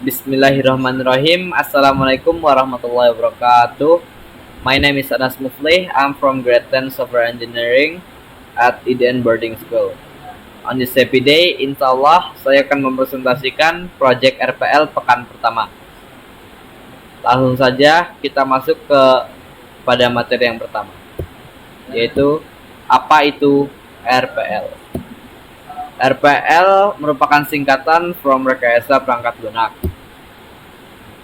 Bismillahirrahmanirrahim. Assalamualaikum warahmatullahi wabarakatuh. My name is Anas Muflih. I'm from grade 10 Software Engineering at IDN Boarding School. On this happy day, insya Allah saya akan mempresentasikan proyek RPL pekan pertama. Langsung saja kita masuk pada materi yang pertama, yaitu apa itu RPL. RPL merupakan singkatan from Rekayasa Perangkat Lunak.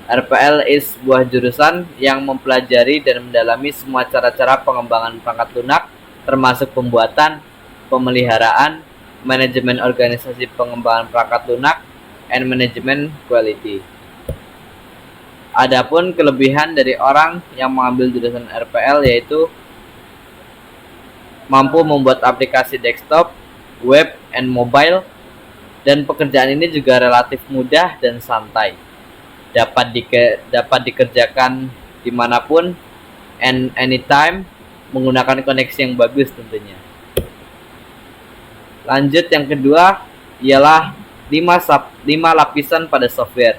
RPL is sebuah jurusan yang mempelajari dan mendalami semua cara-cara pengembangan perangkat lunak, termasuk pembuatan, pemeliharaan, manajemen organisasi pengembangan perangkat lunak, and manajemen quality. Adapun kelebihan dari orang yang mengambil jurusan RPL yaitu mampu membuat aplikasi desktop, web, and mobile, dan pekerjaan ini juga relatif mudah dan santai. Dapat dikerjakan dimanapun and anytime menggunakan koneksi yang bagus tentunya. Lanjut, yang kedua ialah 5 lapisan pada software.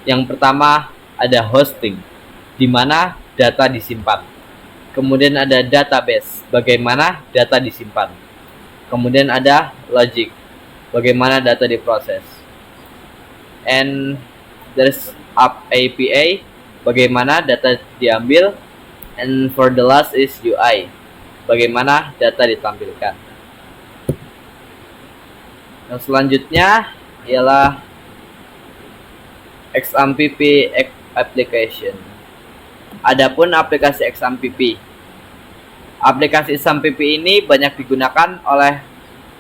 Yang pertama ada hosting, di mana data disimpan. Kemudian ada database, bagaimana data disimpan. Kemudian ada logic, bagaimana data diproses. And there's API, bagaimana data diambil. And for the last is UI, bagaimana data ditampilkan. Yang selanjutnya ialah XAMPP application. Adapun aplikasi XAMPP. Aplikasi XAMPP ini banyak digunakan oleh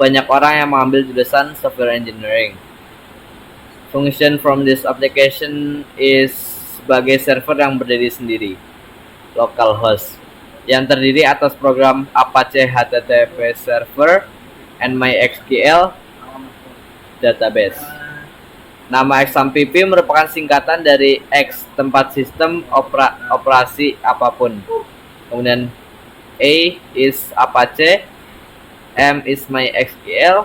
banyak orang yang mengambil jurusan software engineering. Function from this application is sebagai server yang berdiri sendiri, local host, yang terdiri atas program Apache HTTP server and MySQL database. Nama XAMPP merupakan singkatan dari X, tempat sistem operasi apapun. Kemudian A is Apache, M is MySQL,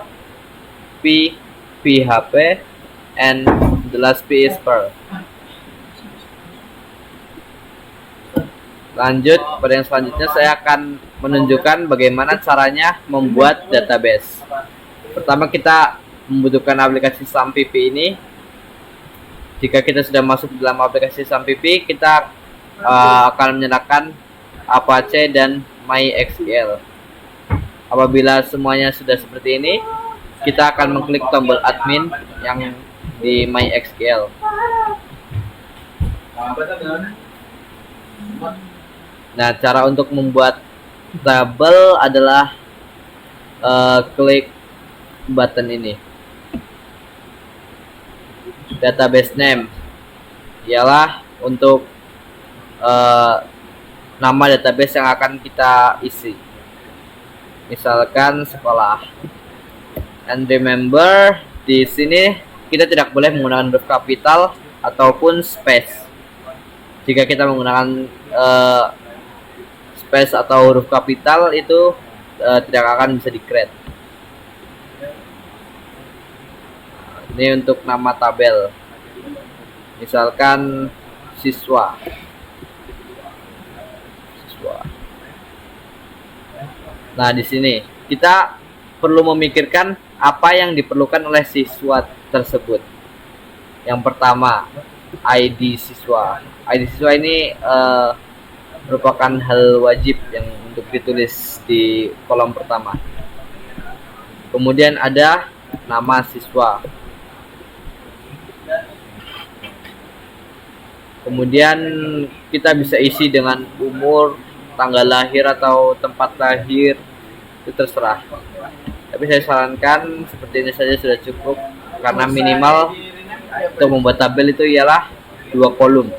P PHP, and the last P is Perl. Lanjut, pada yang selanjutnya saya akan menunjukkan bagaimana caranya membuat database. Pertama, kita membutuhkan aplikasi XAMPP ini. Jika kita sudah masuk dalam aplikasi XAMPP, kita akan menyalakan Apache dan MySQL. Apabila semuanya sudah seperti ini, kita akan mengklik tombol admin yang di MySQL. Nah, cara untuk membuat tabel adalah klik button ini. Database name ialah untuk nama database yang akan kita isi. Misalkan sekolah. And remember, di sini kita tidak boleh menggunakan huruf kapital ataupun space. Jika kita menggunakan space atau huruf kapital itu tidak akan bisa di-create. Ini untuk nama tabel. Misalkan siswa. Nah, di sini kita perlu memikirkan apa yang diperlukan oleh siswa tersebut. Yang pertama, ID siswa. ID siswa ini merupakan hal wajib yang untuk ditulis di kolom pertama. Kemudian ada nama siswa. Kemudian kita bisa isi dengan umur, tanggal lahir atau tempat lahir, itu terserah. Tapi saya sarankan seperti ini saja sudah cukup, karena minimal untuk membuat tabel itu ialah 2 kolom.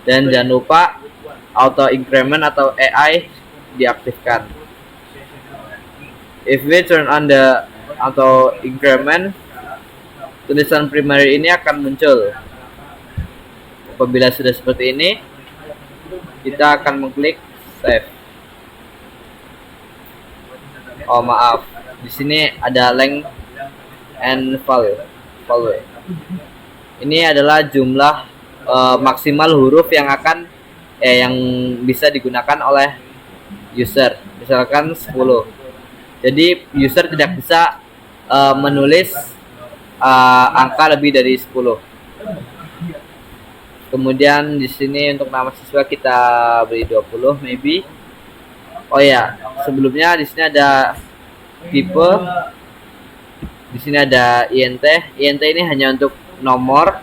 Dan jangan lupa auto increment atau AI diaktifkan. If we turn on the auto increment, tulisan primary ini akan muncul. Apabila sudah seperti ini, kita akan mengklik save. Oh maaf, di sini ada length and value. Ini adalah jumlah maksimal huruf yang yang bisa digunakan oleh user. Misalkan 10. Jadi user tidak bisa menulis angka lebih dari 10. Kemudian di sini untuk nama siswa kita beri 20 maybe. Oh ya, sebelumnya di sini ada tipe. Di sini ada int. Int ini hanya untuk nomor.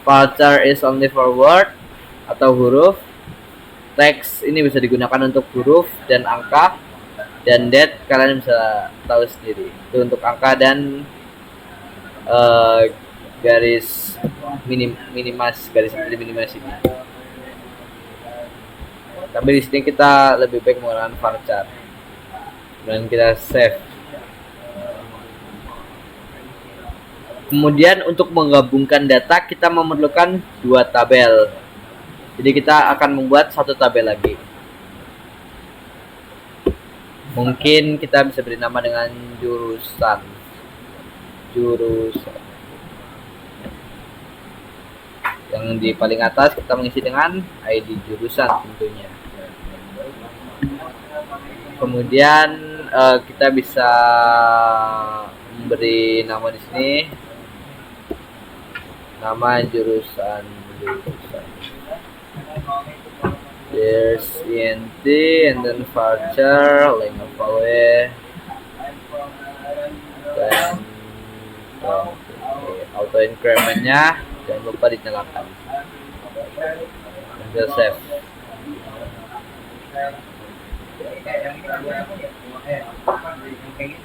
Culture is only for word atau huruf. Text ini bisa digunakan untuk huruf dan angka. Dan date kalian bisa tahu sendiri. Itu untuk angka dan garis garis minimas ini. Tapi di sini kita lebih baik menggunakan varchar. Dan kita save. Kemudian untuk menggabungkan data kita memerlukan 2 tabel. Jadi kita akan membuat 1 tabel lagi. Mungkin kita bisa beri nama dengan jurusan. Yang di paling atas kita mengisi dengan ID jurusan tentunya. Kemudian kita bisa memberi nama di sini. Nama jurusan. There's int and then varchar length value dan auto incrementnya jangan lupa dinyalakan. Kita save.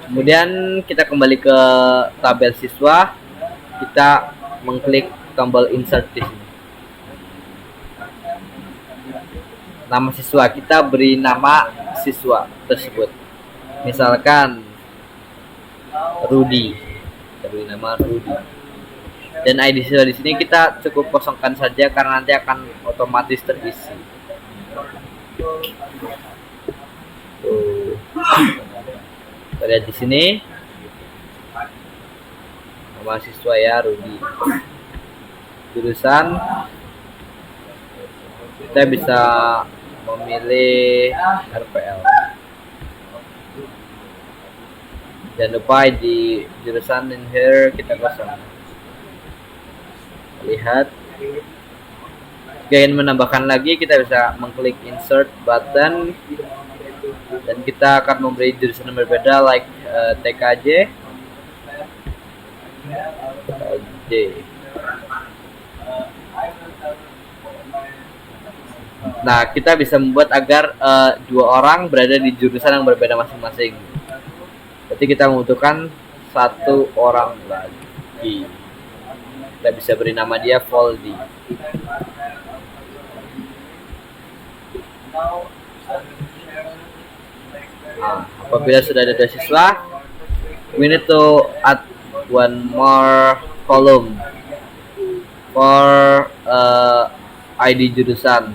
Kemudian kita kembali ke tabel siswa. Kita mengklik tombol insert di sini. Nama siswa kita beri nama siswa tersebut. Misalkan Rudy. Kita beri nama Rudy. Dan ID siswa di sini kita cukup kosongkan saja karena nanti akan otomatis terisi. Tuh. Kita lihat di sini. Nama siswa ya Rudy. Jurusan kita bisa memilih RPL. Jangan lupa di jurusan in here kita kosong. Lihat. Jika ingin menambahkan lagi kita bisa mengklik insert button dan kita akan memberi jurusan yang berbeda like TKJ. Nah, kita bisa membuat agar 2 orang berada di jurusan yang berbeda masing-masing. Berarti kita membutuhkan 1 orang lagi. Kita bisa beri nama dia Voldy. Nah, apabila sudah ada 2 siswa, we need to add 1 more column for ID jurusan.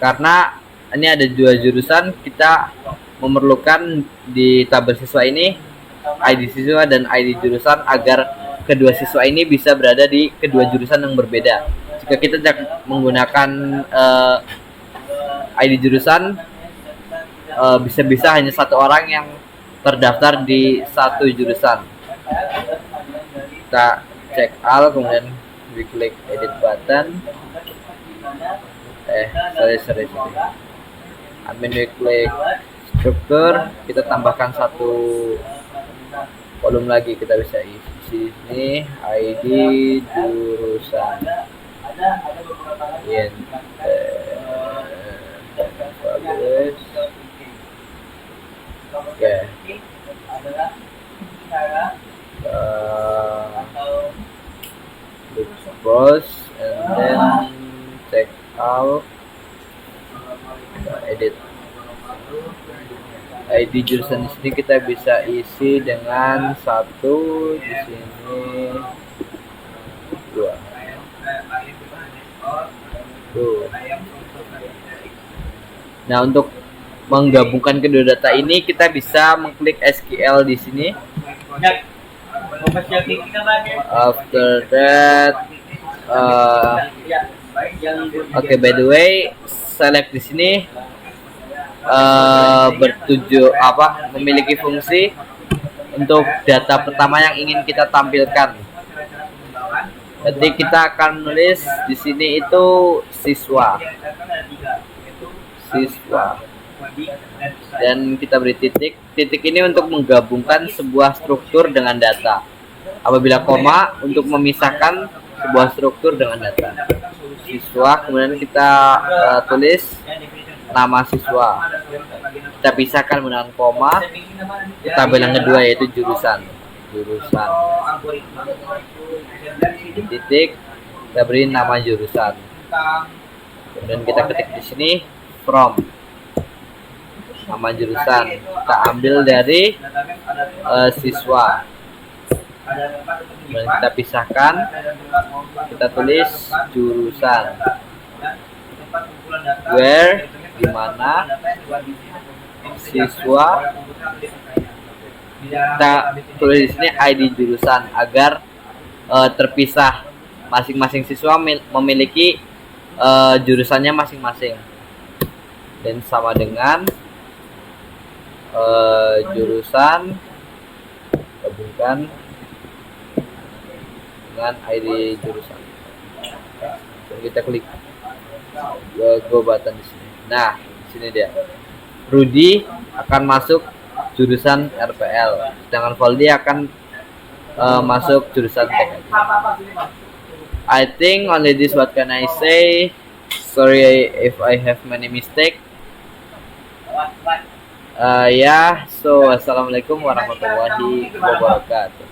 Karena ini ada 2 jurusan, kita memerlukan di tabel siswa ini ID siswa dan ID jurusan agar kedua siswa ini bisa berada di kedua jurusan yang berbeda. Jika kita tidak menggunakan ID jurusan, bisa-bisa hanya 1 orang yang terdaftar di 1 jurusan. Kita cek all, kemudian we klik edit button. Sorry. We klik struktur, kita tambahkan 1 kolom lagi. Kita bisa isi sini ID jurusan. Bagus. Oke. Browse and then check out. Edit. ID jurusan di sini kita bisa isi dengan 1, di sini 2. Tuh. Nah, untuk menggabungkan kedua data ini kita bisa mengklik SQL di sini. After that, oke, by the way, select di sini memiliki fungsi untuk data pertama yang ingin kita tampilkan. Jadi kita akan menulis di sini itu siswa, dan kita beri titik. Titik ini untuk menggabungkan sebuah struktur dengan data. Apabila koma untuk memisahkan sebuah struktur dengan data. Siswa, kemudian kita tulis nama siswa. Kita pisahkan menggunakan koma. Tabel yang kedua yaitu jurusan. Titik, kita beri nama jurusan. Kemudian kita ketik di sini from, nama jurusan. Kita ambil dari siswa. Kemudian kita pisahkan, kita tulis jurusan. Where, di mana, siswa. Kita tulis di sini ID jurusan agar terpisah. Masing-masing siswa memiliki jurusannya masing-masing. Dan sama dengan jurusan gabungkan dengan ID jurusan. Dan kita klik go button di sini. Nah, di sini dia. Rudy akan masuk jurusan RPL, sedangkan Voldy akan masuk jurusan teknik. I think only this. What can I say? Sorry if I have many mistake. So assalamualaikum warahmatullahi wabarakatuh.